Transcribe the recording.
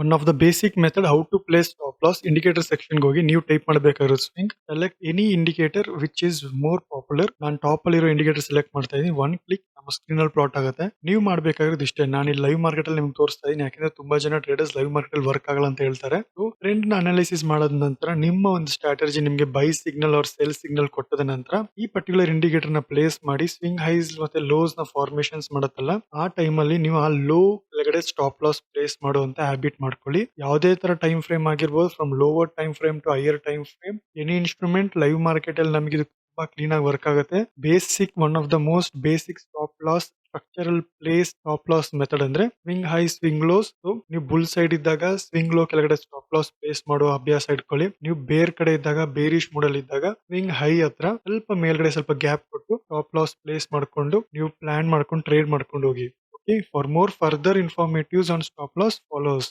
One of the basic method how to place stop loss indicator section ಹೋಗಿ ನೀವು type ಮಾಡಬೇಕಾಗಿರೋ swing select any indicator which is more popular. ನಾನು top ಅಲ್ಲಿರೋ indicator select ಮಾಡ್ತಾ ಇದೀನಿ. One click ನಮ್ಮ screen ಅಲ್ಲಿ ಪ್ಲಾಟ್ ಆಗುತ್ತೆ. ನೀವು ಮಾಡ್ಬೇಕಾಗಿರೋದು ಇಷ್ಟೇ. ನಾನು ಇಲ್ಲಿ ಲೈವ್ ಮಾರ್ಕೆಟ್ ಅಲ್ಲಿ ನಿಮ್ಗೆ ತೋರಿಸ್ತಾ ಇದೀನಿ, ಯಾಕಂದ್ರೆ ತುಂಬಾ ಜನ ಟ್ರೇಡರ್ಸ್ ಲೈವ್ ಮಾರ್ಕೆಟ್ ಅಲ್ಲಿ ವರ್ಕ್ ಆಗಲ್ಲ ಅಂತ ಹೇಳ್ತಾರೆ. ಸೊ ಟ್ರೆಂಡ್ ನ ಅನಾಲಿಸಿಸ್ ಮಾಡದ ನಂತರ ನಿಮ್ಮ ಒಂದು ಸ್ಟ್ರಾಟಜಿ ನಿಮಗೆ buy signal or sell signal ಕೊಟ್ಟದ ನಂತರ ಈ ಪರ್ಟಿಕ್ಯುಲರ್ ಇಂಡಿಕೇಟರ್ ನ ಪ್ಲೇಸ್ ಮಾಡಿ ಸ್ವಿಂಗ್ ಹೈಸ್ ಮತ್ತೆ ಲೋಸ್ ನ ಫಾರ್ಮೇಶನ್ಸ್ ಮಾಡುತ್ತಲ್ಲ, ಆ ಟೈಮ್ ಅಲ್ಲಿ ನೀವು ಆ ಲೋ ಕೆಳಗಡೆ ಸ್ಟಾಪ್ ಲಾಸ್ ಪ್ಲೇಸ್ ಮಾಡುವಂತ ಹ್ಯಾಬಿಟ್ ಮಾಡ್ಕೊಳ್ಳಿ. ಯಾವುದೇ ತರ ಟೈಮ್ ಫ್ರೇಮ್ ಆಗಿರ್ಬೋದು, from lower time frame to higher time frame, any instrument live market ಅಲ್ಲಿ ನಮಗೆ ಇದು ತುಂಬಾ ಕ್ಲೀನ್ ಆಗಿ ವರ್ಕ್ ಆಗುತ್ತೆ. Basic one of the most basic stop loss structural place stop loss method ಅಂದ್ರೆ ಸ್ವಿಂಗ್ ಹೈ ಸ್ವಿಂಗ್ ಲೋಸ್. ನೀವು bull side ಇದ್ದಾಗ swing low ಕೆಳಗಡೆ ಸ್ಟಾಪ್ ಲಾಸ್ ಪ್ಲೇಸ್ ಮಾಡುವ ಅಭ್ಯಾಸ ಇಟ್ಕೊಳ್ಳಿ. ನೀವು ಬೇರ್ ಕಡೆ ಇದ್ದಾಗ ಬೇರಿಶ್ ಮೂಡಲ್ ಇದ್ದಾಗ ಸ್ವಿಂಗ್ ಹೈ ಹತ್ರ ಸ್ವಲ್ಪ ಮೇಲ್ಗಡೆ ಸ್ವಲ್ಪ ಗ್ಯಾಪ್ ಕೊಟ್ಟು ಸ್ಟಾಪ್ ಲಾಸ್ ಪ್ಲೇಸ್ ಮಾಡ್ಕೊಂಡು ನೀವು ಪ್ಲಾನ್ ಮಾಡ್ಕೊಂಡು ಟ್ರೇಡ್ ಮಾಡ್ಕೊಂಡು ಹೋಗಿ. Okay, for more further informatives on stop loss, follow us.